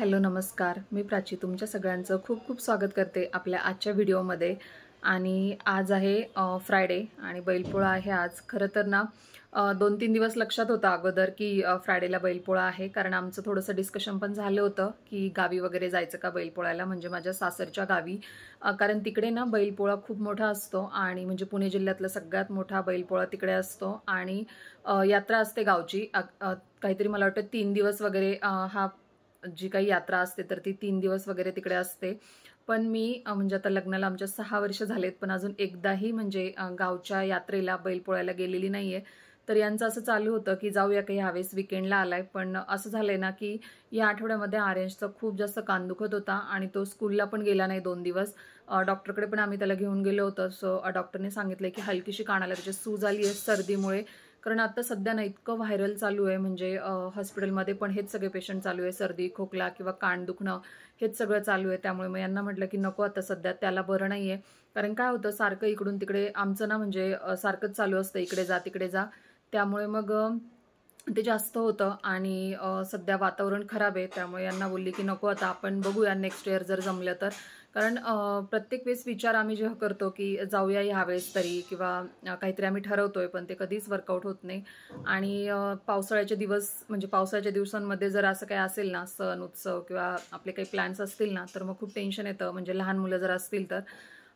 Hello नमस्कार, मी प्राची तुमच्या सगळ्यांचं खूप खूप स्वागत करते आपल्या आजच्या व्हिडिओमध्ये। आणि आज आहे फ्रायडे आणि बैलपोळा आहे आज। खरं तर ना 2-3 दिवस लक्षात होतं अगोदर की फ्रायडेला बैलपोळा आहे, कारण आमचं थोडंसं डिस्कशन पण झालं होतं की गावी वगैरे जायचं का बैलपोळ्याला, म्हणजे माझ्या सासरच्या गावी। कारण तिकडे ना बैलपोळा खूप मोठा असतो आणि म्हणजे पुणे जिल्ह्यातला सगळ्यात मोठा बैलपोळा तिकडे असतो आणि यात्रा असते गावची। काहीतरी मला वाटतं 3 दिवस वगैरे हा जी काही यात्रा असते तर ती 3 दिवस वगैरे तिकडे असते। पण मी म्हणजे आता लग्नाला आमच्या 6 वर्ष झालेत, पण अजून एकदाही म्हणजे गावच्या यात्रेला बैलपोळ्याला गेलेली नाहीये। तर यांचं असं चालू होतं की जाऊया का ह्यावेळेस वीकेंडला आलाय, पण असं झालंय ना की या आठवड्यामध्ये आर्यनचा खूप जास्त कान दुखत होता आणि तो स्कूलला पण गेला नाही 2 दिवस। डॉक्टरकडे पण आम्ही त्याला घेऊन गेलो होतो। सो डॉक्टरने सांगितलंय की हलकीशी कानाला त्याची सूज आली आहे सर्दीमुळे। कारण आता सध्या ना इतकं व्हायरल चालू आहे, म्हणजे हॉस्पिटलमध्ये पण हेच सगळे पेशंट चालू आहे, सर्दी खोकला किंवा कान दुखणं हेच सगळं चालू आहे। त्यामुळे मग यांना म्हटलं की नको आता सध्या, त्याला बरं नाहीये। कारण काय होतं सारखं इकडून तिकडे आमचं ना म्हणजे सारखंच चालू असतं, इकडे जा तिकडे जा। त्यामुळे मग ते जास्त होतं आणि सध्या वातावरण खराब आहे, त्यामुळे यांना बोलली की नको आता आपण बघूया नेक्स्ट इयर जर जमलं तर। कारण प्रत्येक वेळेस विचार आम्ही जेव्हा करतो की जाऊया ह्यावेळेस तरी किंवा काहीतरी आम्ही ठरवतोय, पण ते कधीच वर्कआउट होत नाही। आणि पावसाळ्याचे दिवस म्हणजे पावसाळ्याच्या दिवसांमध्ये जर असं काही असेल ना, सण उत्सव किंवा आपले काही प्लॅन्स असतील ना, तर मग खूप टेन्शन येतं, म्हणजे लहान मुलं जर असतील तर।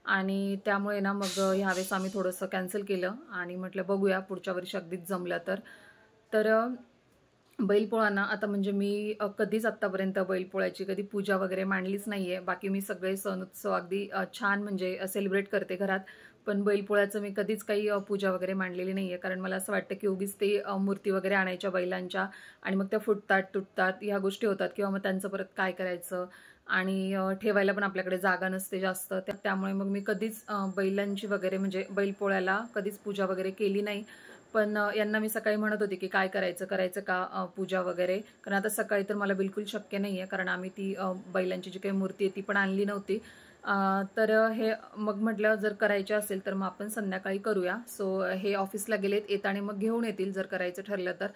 आणि त्यामुळे ना मग ह्यावेळेस आम्ही थोडंसं कॅन्सल केलं आणि म्हटलं बघूया पुढच्या वर्षी अगदीच जमलं तर। तर बैलपोळा ना आता म्हणजे मी कधीच आत्तापर्यंत बैलपोळ्याची कधी पूजा वगैरे मांडलीच नाहीये। बाकी मी सगळे सण उत्सव अगदी छान म्हणजे सेलिब्रेट करते घरात, पण बैलपोळ्याचं मी कधीच काही पूजा वगैरे मांडलेली नाहीये। कारण मला असं वाटतं की उगीच ते मूर्ती वगैरे आणायच्या बैलांच्या आणि मग त्या फुटतात तुटतात ह्या गोष्टी होतात, किंवा मग त्यांचं परत काय करायचं आणि ठेवायला पण आपल्याकडे जागा नसते जास्त। त्यामुळे मग मी कधीच बैलांची वगैरे म्हणजे बैलपोळ्याला कधीच पूजा वगैरे केली नाही। पण यांना मी सकाळी म्हणत होते की काय करायचं का पूजा वगैरे, कारण आता सकाळी तर मला बिलकुल शक्य नाहीये, कारण आम्ही ती बैलांची जी काही मूर्ती आहे ती पण आणली नव्हती। तर हे मग म्हटलं जर करायचे असेल तर मग आपण संध्याकाळी करूया। सो हे ऑफिसला गेलेत, येताना मग घेऊन येतील जर करायचं ठरलं तर।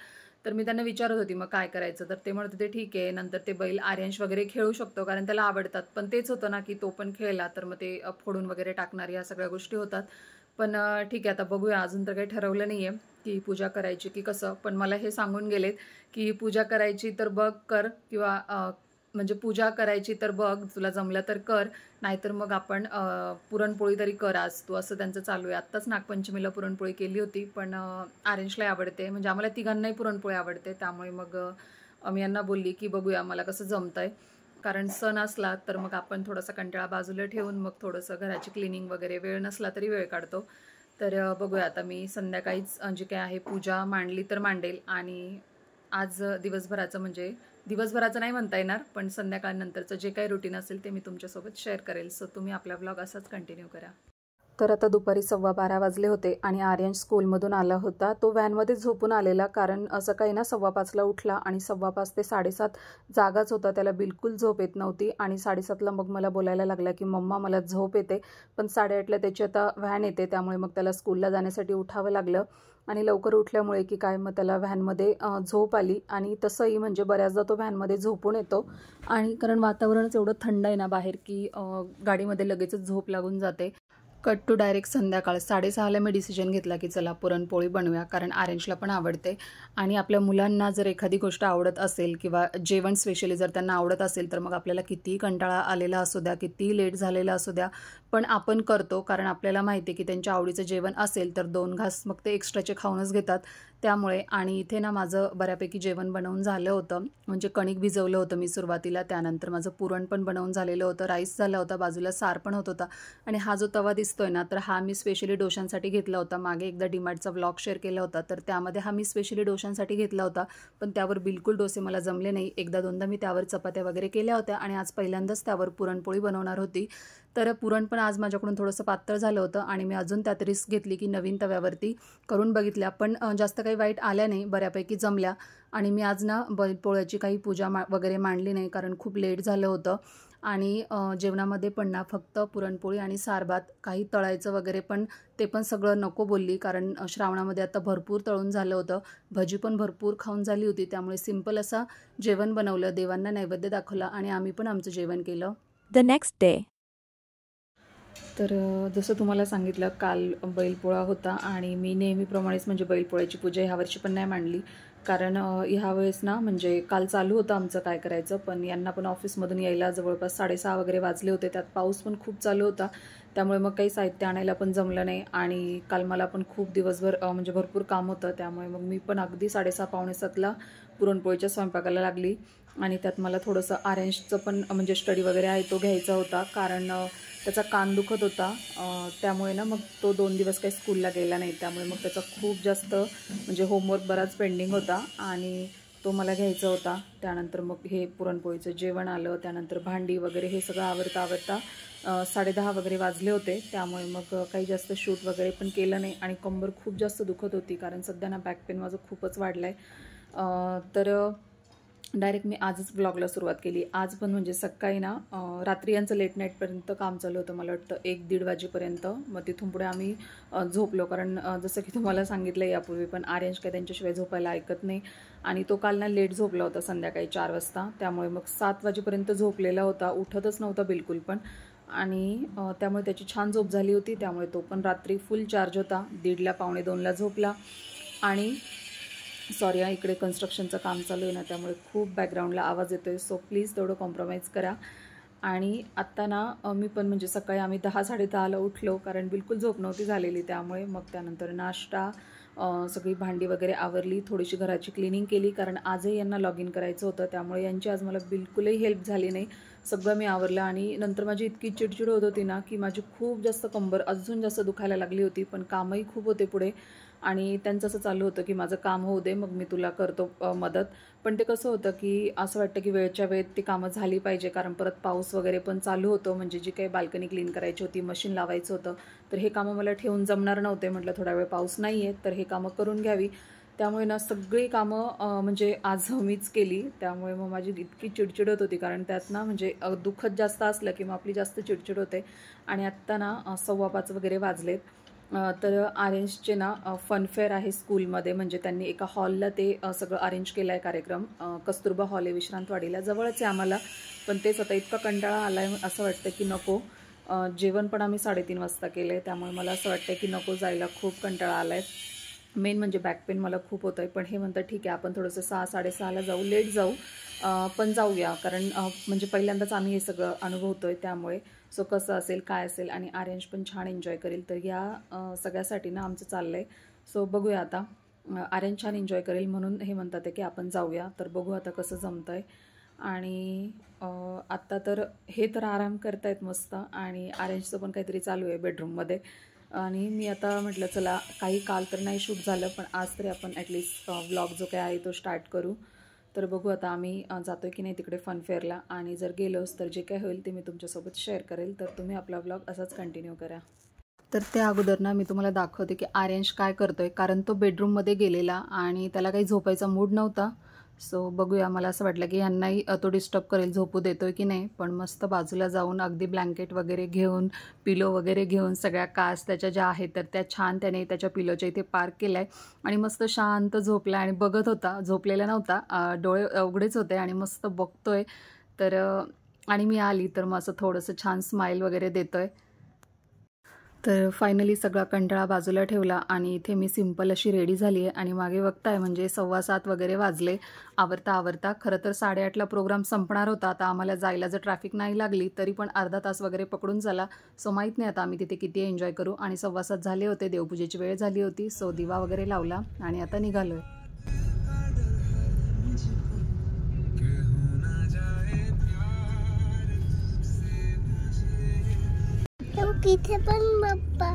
तर मी त्यांना विचारत होती मग काय करायचं, तर ते म्हणत होते ठीक आहे, नंतर ते बैल आर्यांश वगैरे खेळू शकतो कारण त्याला आवडतात। पण तेच होतं ना की तो पण खेळला तर मग ते फोडून वगैरे टाकणार, या सगळ्या गोष्टी होतात। पण ठीक आहे आता बघूया, अजून तर काही ठरवलं नाहीये की पूजा करायची की कसं। पण मला हे सांगून गेलेत की पूजा करायची तर बघ कर, किंवा म्हणजे पूजा करायची तर बघ तुला जमलं तर कर, नाहीतर मग आपण पुरणपोळी तरी कर आज तू, असं त्यांचं चालू आहे। आत्ताच नागपंचमीला पुरणपोळी केली होती, पण आर्यनशला आवडते, म्हणजे आम्हाला तिघांनाही पुरणपोळी आवडते। त्यामुळे मग मी यांना बोलली की बघूया मला कसं जमतंय, कारण सण असला तर मग आपण थोडासा कंटाळा बाजूला ठेवून मग थोडंसं घराची क्लिनिंग वगैरे, वेळ नसला तरी वेळ काढतो। तर बघूया आता मी संध्याकाळीच जी काय आहे पूजा मांडली तर मांडेल। आणि आज दिवसभराचं म्हणजे दिवसभराचं नाही म्हणता येणार, पण संध्याकाळनंतरचं जे काही रुटीन असेल ते मी तुमच्यासोबत शेअर करेल। सो तुम्ही आपला ब्लॉग असाच कंटिन्यू करा। तर आता दुपारी 12:15 वाजले होते आणि आर्यन स्कूलमधून आला होता। तो व्हॅनमध्ये झोपून आलेला, कारण सकाळी ना 5:15ला उठला आणि 5:15 ते 7:30 जागाच होता, त्याला बिलकुल झोप येत नव्हती। आणि 7:30ला मग मला बोलायला लागला की मम्मा मला झोप येते, पण 8:30ला त्याची आता व्हॅन येते, त्यामुळे मग त्याला स्कूलला जाण्यासाठी उठावं लागलं। आणि लवकर उठल्यामुळे की काय मग त्याला व्हॅनमध्ये झोप आली। आणि तसंही म्हणजे बऱ्याचदा तो व्हॅनमध्ये झोपून येतो, आणि कारण वातावरणच एवढं थंड आहे ना बाहेर की गाडीमध्ये लगेचच झोप लागून जाते। कट टू डायरेक्ट संध्याकाळ 6:30ला मी डिसिजन घेतला की चला पुरणपोळी बनवूया, कारण आर्यनशला पण आवडते। आणि आपल्या मुलांना जर एखादी गोष्ट आवडत असेल किंवा जेवण स्पेशली जर त्यांना आवडत असेल तर मग आपल्याला कितीही कंटाळा आलेला असू द्या, कितीही लेट झालेला असू द्या, पण आपण करतो, कारण आपल्याला माहिती आहे की त्यांच्या आवडीचं जेवण असेल तर 2 घास मग ते एक्स्ट्राचे खाऊनच घेतात। त्यामुळे आणि इथे ना माझं बऱ्यापैकी जेवण बनवून झालं होतं, म्हणजे कणिक भिजवलं होतं मी सुरुवातीला, त्यानंतर माझं पुरण पण बनवून झालेलं होतं, राईस झाला होता, बाजूला सार पण होत होता। आणि हा जो तवा दिसतोय ना, तर हा मी स्पेशली डोशांसाठी घेतला होता। मागे एकदा डीमार्टचा व्लॉग शेअर केला होता, तर त्यामध्ये हा मी स्पेशली डोशांसाठी घेतला होता, पण त्यावर बिलकुल डोसे मला जमले नाही। एकदा दोनदा मी त्यावर चपात्या वगैरे केल्या होत्या आणि आज पहिल्यांदाच त्यावर पुरणपोळी बनवणार होती। तर पुरण पण आज माझ्याकडून थोडंसं पातळ झालं होतं आणि मी अजून त्यात रिस्क घेतली की नवीन तव्यावरती करून बघितल्या, पण जास्त काही वाईट आल्या नाही, बऱ्यापैकी जमल्या. आणि मी आज ना बैलपोळ्याची काही पूजा वगैरे मांडली नाही, कारण खूप लेट झालं होतं. आणि जेवणामध्ये पण ना फक्त पुरणपोळी आणि सारभात, काही तळायचं वगैरे पण ते पण सगळं नको बोलली, कारण श्रावणामध्ये आता भरपूर तळून झालं होतं, भजी पण भरपूर खाऊन झाली होती. त्यामुळे सिंपल असा जेवण बनवलं, देवांना नैवेद्य दाखवला आणि आम्ही पण आमचं जेवण केलं. The next day. तर जसं तुम्हाला सांगितलं, काल बैलपोळा होता आणि मी नेहमीप्रमाणेच म्हणजे बैलपोळ्याची पूजा ह्यावर्षी पण नाही मांडली, कारण ह्यावेळेस ना म्हणजे काल चालू होतं आमचं काय करायचं, पण यांना पण ऑफिसमधून यायला जवळपास 6:30 वगैरे वाजले होते. त्यात पाऊस पण खूप चालू होता, त्यामुळे मग काही साहित्य आणायला पण जमलं नाही. आणि काल मला पण खूप दिवसभर म्हणजे भरपूर काम होतं, त्यामुळे मग मी पण अगदी 6:30 पावणे 7ला पुरणपोळीच्या स्वयंपाकाला लागली. आणि त्यात मला थोडंसं आरेंजचं पण म्हणजे स्टडी वगैरे आहे तो घ्यायचा होता, कारण त्याचा कान दुखत होता. त्यामुळे ना मग तो 2 दिवस काही स्कूलला गेला नाही, त्यामुळे मग त्याचा खूप जास्त म्हणजे होमवर्क बराच पेंडिंग होता आणि तो मला घ्यायचा होता. त्यानंतर मग हे पुरणपोळीचं जेवण आलं, त्यानंतर भांडी वगैरे हे सगळं आवरता 10:30 वगैरे वाजले होते. त्यामुळे मग काही जास्त शूट वगैरे पण केलं नाही आणि कंबर खूप जास्त दुखत होती, कारण सध्या ना बॅक पेन माझं खूपच वाढलं आहे. तर डायरेक्ट मी आजच ब्लॉगला सुरुवात केली. आज पण म्हणजे सकाळी ना रात्री यांचं लेट नाईटपर्यंत काम चालू होतं, मला वाटतं 1-1:30 वाजेपर्यंत. मग तिथून पुढे आम्ही झोपलो, कारण जसं की तुम्हाला सांगितलं यापूर्वी पण आर्यंश काय त्यांच्याशिवाय झोपायला ऐकत नाही. आणि तो काल ना लेट झोपला होता संध्याकाळी 4 वाजता, त्यामुळे मग 7 वाजेपर्यंत झोपलेला होता, उठतच नव्हता बिलकुल पण. आणि त्यामुळे त्याची छान झोप झाली होती, त्यामुळे तो पण रात्री फुल चार्ज होता. 1:30ला पावणे 2ला झोपला. आणि सॉरी इकडे कन्स्ट्रक्शनचं काम चालू आहे ना, त्यामुळे खूप बॅकग्राऊंडला आवाज येतो आहे, सो प्लीज तेवढं कॉम्प्रोमाइज करा. आणि आत्ता ना मी पण म्हणजे सकाळी आम्ही 10-10:30ला उठलो, कारण बिलकुल झोप नव्हती झालेली. त्यामुळे मग त्यानंतर नाश्ता, सगळी भांडी वगैरे आवरली, थोडीशी घराची क्लिनिंग केली, कारण आजही यांना लॉग इन करायचं होतं, त्यामुळे यांची आज मला बिलकुलही हेल्प झाली नाही. सगळं मी आवरलं. आणि नंतर माझी इतकी चिडचिड होत होती ना, की माझी खूप जास्त कंबर अजून जास्त दुखायला लागली होती, पण कामही खूप होते पुढे. आणि त्यांचं असं चालू होतं की माझं काम होऊ दे, मग मी तुला करतो मदत. पण ते कसं होतं की असं वाटतं की वेळच्या वेळेत ती कामं झाली पाहिजे, कारण परत पाऊस वगैरे पण चालू होतो. म्हणजे जी काही बाल्कनी क्लीन करायची होती, मशीन लावायचं होतं, तर हे कामं मला ठेवून जमणार नव्हते. म्हटलं थोडा वेळ पाऊस नाही आहे तर हे कामं करून घ्यावी. त्यामुळे ना सगळी कामं म्हणजे आज मीच केली. त्यामुळे मग माझी इतकी चिडचिड होत होती, कारण त्यात ना म्हणजे दुःखत जास्त असलं की मग आपली जास्त चिडचिड होते. आणि आत्ता ना 5:15 वगैरे वाजलेत. तर आरेंजचे ना फनफेअर आहे स्कूलमध्ये, म्हणजे त्यांनी एका हॉलला ते सगळं अरेंज केलं आहे कार्यक्रम. कस्तुरबा हॉल आहे विश्रांतवाडीला, जवळच आहे आम्हाला. पण तेच आता इतका कंटाळा आला आहे, असं वाटतं की नको. जेवण पण आम्ही 3:30 वाजता केलं आहे, त्यामुळे मला असं वाटतं की नको जायला, खूप कंटाळा आला आहे. मेन म्हणजे बॅक पेन मला खूप होतं आहे. पण हे म्हणतात ठीक आहे आपण थोडंसं 6-6:30ला जाऊ, लेट जाऊ, पण जाऊया, कारण म्हणजे पहिल्यांदाच आम्ही हे सगळं अनुभवतो आहे, त्यामुळे. सो कसं असेल काय असेल, आणि आर्यंश पण छान एन्जॉय करेल, तर या सगळ्यासाठी ना आमचं चाललं आहे. सो बघूया आता, आर्यंश छान एन्जॉय करेल म्हणून हे म्हणतात आहे की आपण जाऊया. तर बघू आता कसं जमतं आहे. आणि आत्ता तर हे तर आराम करतायत मस्त, आणि आर्यंशचं पण काहीतरी चालू आहे बेडरूममध्ये. आणि मी आता म्हटलं चला, काही काल तर नाही शूट झालं, पण आज तरी आपण ॲटलिस्ट व्लॉग जो काय आहे तो स्टार्ट करू. तर बघू आता आम्ही जातो आहे की नाही तिकडे फनफेअरला, आणि जर गेलोच तर जे काय होईल ते मी तुमच्यासोबत शेअर करेल. तर तुम्ही आपला व्लॉग असाच कंटिन्यू करा. तर त्या अगोदर ना मी तुम्हाला दाखवते की आर्यंश काय करतो आहे, कारण तो बेडरूममध्ये गेलेला आणि त्याला काही झोपायचा मूड नव्हता. सो बघूया, मला असं वाटलं की यांनाही तो डिस्टर्ब करेल, झोपू देतो आहे की नाही. पण मस्त बाजूला जाऊन अगदी ब्लँकेट वगैरे घेऊन, पिलो वगैरे घेऊन, सगळ्या कास त्याच्या ज्या आहेत तर त्या छान त्याने त्याच्या पिलोच्या इथे पार्क केला आहे. आणि मस्त शांत झोपला आणि बघत होता, झोपलेला नव्हता, डोळे उघडेच होते आणि मस्त बघतो आहे. तर आणि मी आली तर मग असं थोडंसं छान स्माईल वगैरे देतो आहे. तर फायनली सगळा कंटाळा बाजूला ठेवला आणि इथे मी सिंपल अशी रेडी झाली आहे. आणि मागे बघताय म्हणजे 6:15 वगैरे वाजले आवरता. खरं तर 8:30ला प्रोग्राम संपणार होता. आता आम्हाला जायला जर ट्रॅफिक नाही लागली तरी पण अर्धा तास वगैरे पकडून झाला. सो माहीत नाही आता आम्ही तिथे किती एन्जॉय करू. आणि 6:15 झाले होते, देवपूजेची वेळ झाली होती. सो दिवा वगैरे लावला आणि आता निघालो आहे. तिथे पण बाप्पा.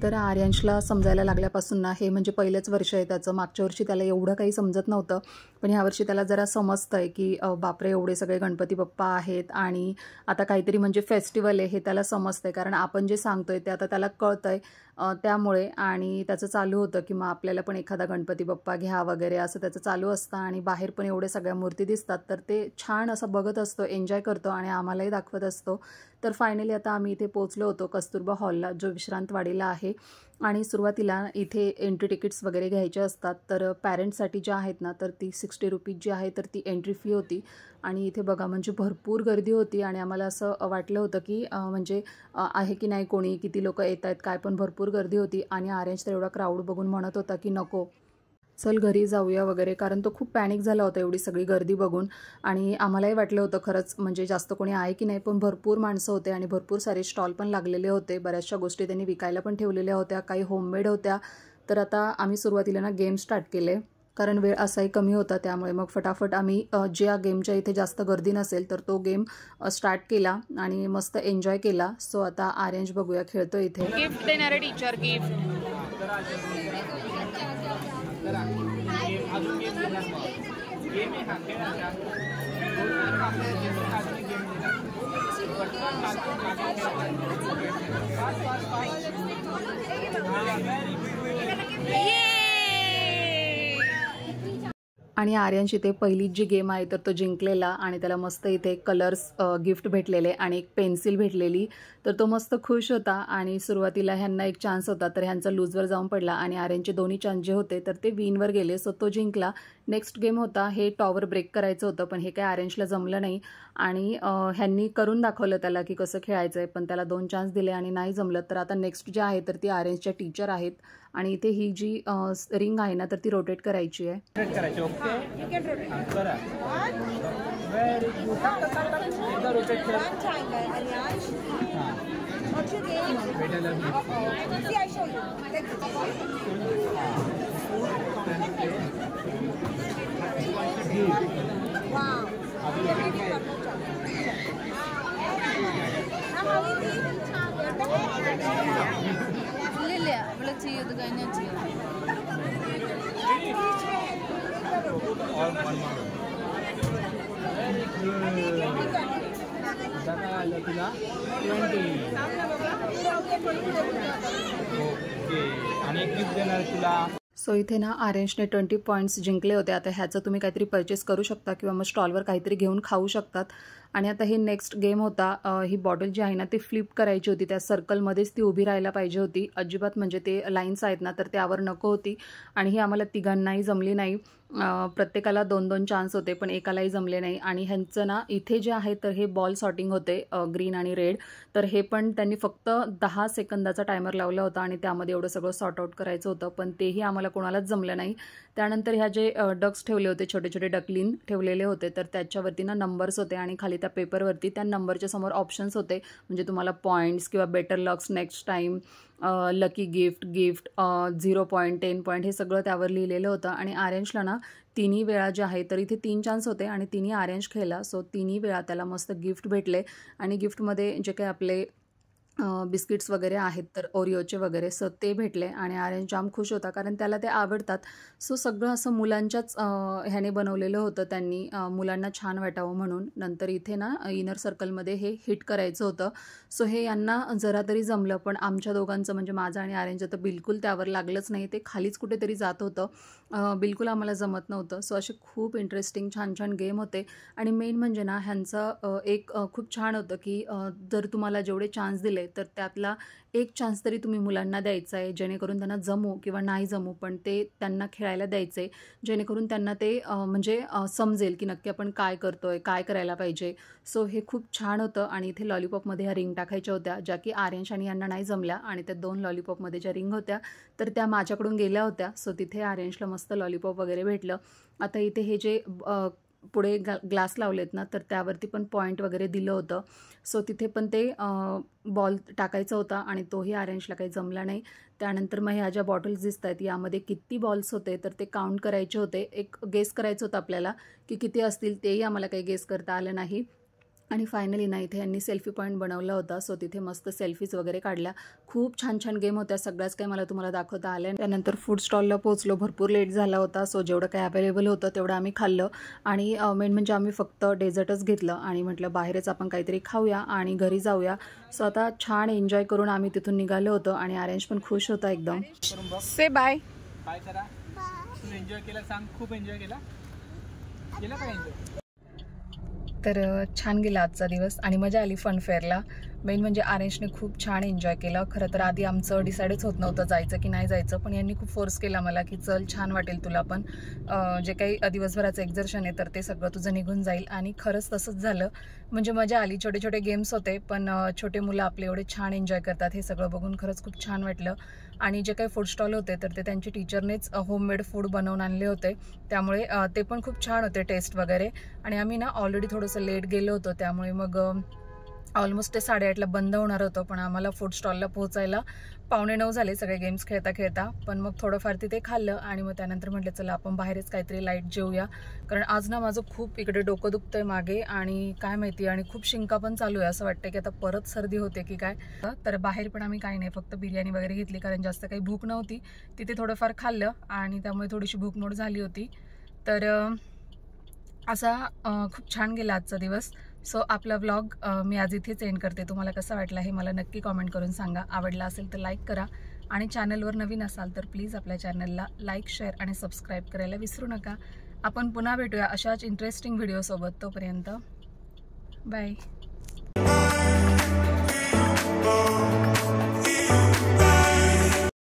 तर आर्यांशला समजायला लागल्यापासून ना हे म्हणजे पहिलंच वर्ष आहे त्याचं. मागच्या वर्षी त्याला एवढं काही समजत नव्हतं, पण ह्यावर्षी त्याला जरा समजतं आहे की बापरे एवढे सगळे गणपती बाप्पा आहेत आणि आता काहीतरी म्हणजे फेस्टिवल आहे हे त्याला समजतं आहे. कारण आपण जे सांगतोय ते आता त्याला कळतं आहे. त्यामुळे आणि त्याचं चालू होतं की मग आपल्याला पण एखादा गणपती बाप्पा घ्या वगैरे असं त्याचं चालू असतं. आणि बाहेर पण एवढे सगळ्या मूर्ती दिसतात तर ते छान असं बघत असतो, एन्जॉय करतो आणि आम्हालाही दाखवत असतो. तर फायनली आता आम्ही इथे पोहोचलो होतो कस्तुरबा हॉलला, जो विश्रांतवाडीला आहे. आणि सुरुवातीला इथे एंट्री तिकीट्स वगैरे घ्यायचे असतात. तर पॅरेंट्ससाठी ज्या आहेत ना तर ती 60 रुपीज जी आहे तर ती एंट्री फी होती. आणि इथे बघा म्हणजे भरपूर गर्दी होती आणि आम्हाला असं वाटलं होतं की म्हणजे आहे की नाही कोणी, किती लोक येत आहेत काय, पण भरपूर गर्दी होती. आणि आर्यंश तर एवढा क्राऊड बघून म्हणत होता की नको चल घरी जाऊया वगैरे, कारण तो खूप पॅनिक झाला होता एवढी सगळी गर्दी बघून. आणि आम्हालाही वाटलं होतं खरंच म्हणजे जास्त कोणी आहे की नाही, पण भरपूर माणसं होते आणि भरपूर सारे स्टॉल पण लागलेले होते. बऱ्याचशा गोष्टी त्यांनी विकायला पण ठेवलेल्या होत्या, काही होममेड होत्या. तर आता आम्ही सुरुवातीला ना गेम स्टार्ट केले, कारण वेळ असाही कमी होता. त्यामुळे मग फटाफट आम्ही ज्या गेमच्या इथे जास्त गर्दी नसेल तर तो गेम स्टार्ट केला आणि मस्त एन्जॉय केला. सो आता आर्यंश बघूया खेळतो इथे. गिफ्ट देणारे टीचर गिफ्ट आणि आर्यंश इथे पहिली जी गेम आहे तर तो जिंकलेला आणि त्याला मस्त इथे कलर्स गिफ्ट भेटलेले आणि एक पेन्सिल भेटलेली. तर तो मस्त खुश होता. आणि सुरुवातीला ह्यांना एक चान्स होता तर ह्यांचा लूजवर जाऊन पडला आणि आर्यनचे दोन्ही चान्स जे होते तर ते विनवर गेले. सो तो जिंकला. नेक्स्ट गेम होता हे टॉवर ब्रेक करायचं होतं, पण हे काय आर्यंशला जमलं नाही. आणि ह्यांनी करून दाखवलं त्याला की कसं खेळायचं आहे, पण त्याला 2 चान्स दिले आणि नाही जमलं. तर आता नेक्स्ट जे आहे तर ती आर्यंशच्या टीचर आहेत. आणि इथे ही जी रिंग आहे ना तर ती रोटेट करायची आहे. सो इथे ना आर्यंशने 20 पॉईंट्स जिंकले होते. आता ह्याचं तुम्ही काहीतरी परचेस करू शकता किंवा मग स्टॉलवर काहीतरी घेऊन खाऊ शकतात. आणि आता हे नेक्स्ट गेम होता. ही बॉटल जी आहे ना ती फ्लिप करायची होती, त्या सर्कलमध्येच ती उभी राहायला पाहिजे होती. अजिबात म्हणजे ते लाईन्स आहेत ना तर त्यावर नको होती. आणि ही आम्हाला तिघांनाही जमली नाही. प्रत्येकाला 2-2 चान्स होते पण एकालाही जमले नाही. आणि ह्यांचं ना इथे जे आहे तर हे बॉल सॉर्टिंग होते ग्रीन आणि रेड. तर हे पण त्यांनी फक्त 10 सेकंदाचा टायमर लावला होता आणि त्यामध्ये एवढं सगळं सॉर्ट आउट करायचं होतं, पण तेही आम्हाला कोणालाच जमलं नाही. त्यानंतर ह्या जे डक्स ठेवले होते, छोटे छोटे डकलिन ठेवलेले होते, तर त्याच्यावरती ना नंबर्स होते आणि खाली त्या पेपरवरती त्या नंबरच्या समोर ऑप्शन्स होते. म्हणजे तुम्हाला पॉईंट्स किंवा better lux next time, lucky gift, 0 point, 10 point, हे सगळं त्यावर लिहिलेलं होतं. आणि आर्यंशला ना तिन्ही वेळा जे आहे तर इथे 3 चान्स होते आणि तिन्ही आर्यंश खेळला. सो तिन्ही वेळा त्याला मस्त गिफ्ट भेटले. आणि गिफ्टमध्ये जे काही आपले बिस्किट्स वगैरे आहेत तर ओरिओचे वगैरे, सो ते भेटले. आणि आर्यन जाम खुश होता कारण त्याला ते आवडतात. सो सगळं असं मुलांच्याच ह्याने बनवलेलं होतं त्यांनी, मुलांना छान वाटावं म्हणून. नंतर इथे ना इनर सर्कलमध्ये हे हिट करायचं होतं. सो हे यांना जरा तरी जमलं, पण आमच्या दोघांचं म्हणजे माझं आणि आर्यनचं तर बिलकुल त्यावर लागलंच नाही. ते खालीच कुठेतरी जात होतं, बिलकुल आम्हाला जमत नव्हतं. सो असे खूप इंटरेस्टिंग छान छान गेम होते. आणि मेन म्हणजे ना ह्यांचं एक खूप छान होतं की जर तुम्हाला जेवढे चान्स दिले तर त्यातला एक चान्स तरी तुम्ही मुलांना द्यायचा आहे, जेणेकरून त्यांना जमू किंवा नाही जमू पण ते त्यांना खेळायला द्यायचं आहे, जेणेकरून त्यांना ते म्हणजे समजेल की नक्की आपण काय करतोय, काय करायला पाहिजे. सो हे खूप छान होतं. आणि इथे लॉलीपॉपमध्ये ह्या रिंग टाकायच्या होत्या, ज्या की आर्यंश आणि यांना नाही जमल्या. आणि त्या 2 लॉलीपॉपमध्ये ज्या रिंग होत्या तर त्या माझ्याकडून गेल्या होत्या. सो तिथे आर्यंशला मस्त लॉलीपॉप वगैरे भेटलं. आता इथे हे जे पुढे ग्लास लावलेत ना तर त्यावरती पण पॉईंट वगैरे दिलं होतं. सो तिथे पण ते बॉल टाकायचा होता आणि तोही आर्यंशला काही जमला नाही. त्यानंतर मग ह्या ज्या बॉटल्स दिसत आहेत यामध्ये किती बॉल्स होते तर ते काउंट करायचे होते. एक गेस करायचं होतं आपल्याला की किती असतील, तेही आम्हाला काही गेस करता आलं नाही. आणि फायनली ना इथे यांनी सेल्फी पॉईंट बनवला होता. सो तिथे मस्त सेल्फीज वगैरे काढल्या. खूप छान छान गेम होत्या. सगळ्याच काही मला तुम्हाला दाखवता आल्या. त्यानंतर फूड स्टॉलला पोहोचलो. भरपूर लेट झाला होता. सो जेवढं काही अवेलेबल होतं तेवढं आम्ही खाल्लं. आणि मेन म्हणजे आम्ही फक्त डेझर्टच घेतलं आणि म्हटलं बाहेरच आपण काहीतरी खाऊया आणि घरी जाऊया. सो आता छान एन्जॉय करून आम्ही तिथून निघालो होतो आणि आर्यंश पण खुश होता एकदम. से बाय बाय करा. एन्जॉय केला सांग. खूप एन्जॉय केला का एन्जॉय? तर छान गेला आजचा दिवस आणि मजा आली फनफेअरला. मेन म्हणजे आर्यंशने खूप छान एन्जॉय केलं. खरं तर आधी आमचं डिसाईडच होत नव्हतं जायचं की नाही जायचं, पण यांनी खूप फोर्स केला मला की चल छान वाटेल तुला पण, जे काही दिवसभराचं एक्झर्शन आहे तर ते सगळं तुझं निघून जाईल. आणि खरंच तसंच झालं. म्हणजे मजा आली. छोटे छोटे गेम्स होते पण छोटे मुलं आपले एवढे छान एन्जॉय करतात हे सगळं बघून खरंच खूप छान वाटलं. आणि जे काही फूड स्टॉल होते तर ते त्यांच्या टीचरनेच होममेड फूड बनवून आणले होते, त्यामुळे ते पण खूप छान होते टेस्ट वगैरे. आणि आम्ही ना ऑलरेडी थोडंसं लेट गेलो होतो, त्यामुळे मग ऑलमोस्ट ते 8:30ला बंद होणार होतं, पण आम्हाला फूड स्टॉलला पोहोचायला 8:45 झाले सगळे गेम्स खेळता खेळता. पण मग थोडंफार तिथे खाल्लं आणि मग त्यानंतर म्हटलं चला आपण बाहेरच काहीतरी लाईट जेवूया, कारण आज ना माझं खूप इकडे डोकं दुखतंय मागे आणि काय माहिती, आणि खूप शिंका पण चालू आहे. असं वाटतं की आता परत सर्दी होते की काय. तर बाहेर पण आम्ही काही नाही, फक्त बिर्याणी वगैरे घेतली कारण जास्त काही भूक नव्हती. तिथे थोडंफार खाल्लं आणि त्यामुळे थोडीशी भूकमोड झाली होती. तर असा खूप छान गेला आजचा दिवस. सो आपला व्लॉग मी आज इथेच एंड करते. तुम्हाला कसं वाटलं हे मला नक्की कॉमेंट करून सांगा. आवडला असेल तर लाईक करा आणि चॅनलवर नवीन असाल तर प्लीज आपल्या चॅनलला लाईक, शेअर आणि सबस्क्राईब करायला विसरू नका. आपण पुन्हा भेटूया अशाच इंटरेस्टिंग व्हिडिओसोबत. तोपर्यंत बाय.